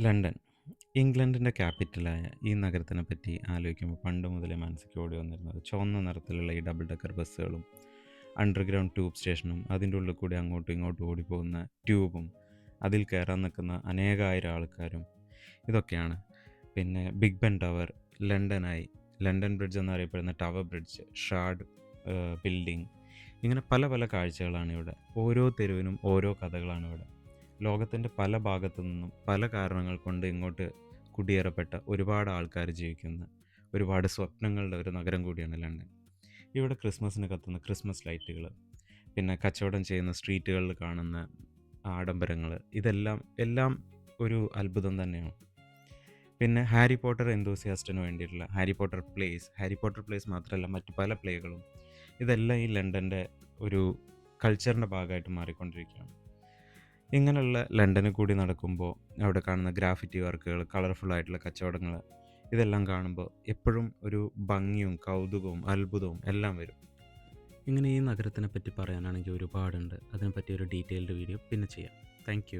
London. ഇംഗ്ലണ്ടിൻ്റെ ക്യാപിറ്റലായ ഈ നഗരത്തിനെ പറ്റി ആലോചിക്കുമ്പോൾ പണ്ട് മുതലേ മനസ്സിലേക്ക് ഓടി വന്നിരുന്നത് ചുവന്ന നിറത്തിലുള്ള ഈ ഡബിൾ ഡെക്കർ ബസ്സുകളും അണ്ടർഗ്രൗണ്ട് ട്യൂബ് സ്റ്റേഷനും അതിൻ്റെ ഉള്ളിൽ കൂടി അങ്ങോട്ടും ഇങ്ങോട്ടും ഓടിപ്പോകുന്ന ട്യൂബും അതിൽ കയറാൻ നിൽക്കുന്ന അനേകായിരം ആൾക്കാരും ഇതൊക്കെയാണ്. പിന്നെ ബിഗ് ബെൻ ടവർ, ലണ്ടനായി, ലണ്ടൻ ബ്രിഡ്ജ് എന്നറിയപ്പെടുന്ന ടവർ ബ്രിഡ്ജ്, ഷാർഡ് ബിൽഡിംഗ്, ഇങ്ങനെ പല പല കാഴ്ചകളാണ് ഇവിടെ. ഓരോ തെരുവിനും ഓരോ കഥകളാണ് ഇവിടെ. ലോകത്തിൻ്റെ പല ഭാഗത്തു നിന്നും പല കാരണങ്ങൾ കൊണ്ട് ഇങ്ങോട്ട് കുടിയേറപ്പെട്ട ഒരുപാട് ആൾക്കാർ ജീവിക്കുന്ന ഒരുപാട് സ്വപ്നങ്ങളുടെ ഒരു നഗരം കൂടിയാണ് ലണ്ടൻ. ഇവിടെ ക്രിസ്മസിന് കത്തുന്ന ക്രിസ്മസ് ലൈറ്റുകൾ, പിന്നെ കച്ചവടം ചെയ്യുന്ന സ്ട്രീറ്റുകളിൽ കാണുന്ന ആഡംബരങ്ങൾ, ഇതെല്ലാം എല്ലാം ഒരു അത്ഭുതം തന്നെയാണ്. പിന്നെ ഹാരി പോട്ടർ എന്തൂസിയാസ്റ്റിന് വേണ്ടിയിട്ടുള്ള ഹാരി പോട്ടർ പ്ലേസ് മാത്രമല്ല മറ്റു പല പ്ലേകളും, ഇതെല്ലാം ഈ ലണ്ടൻ്റെ ഒരു കൾച്ചറിൻ്റെ ഭാഗമായിട്ട് മാറിക്കൊണ്ടിരിക്കുകയാണ്. ഇങ്ങനെയുള്ള ലണ്ടനിൽ കൂടി നടക്കുമ്പോൾ അവിടെ കാണുന്ന ഗ്രാഫിറ്റി വർക്കുകൾ, കളർഫുള്ളായിട്ടുള്ള കച്ചവടങ്ങൾ, ഇതെല്ലാം കാണുമ്പോൾ എപ്പോഴും ഒരു ഭംഗിയും കൗതുകവും അത്ഭുതവും എല്ലാം വരും. ഇങ്ങനെ ഈ നഗരത്തിനെ പറ്റി പറയാനാണെങ്കിൽ ഒരുപാടുണ്ട്. അതിനെപ്പറ്റി ഒരു ഡീറ്റെയിൽഡ് വീഡിയോ പിന്നെ ചെയ്യാം. Thank you.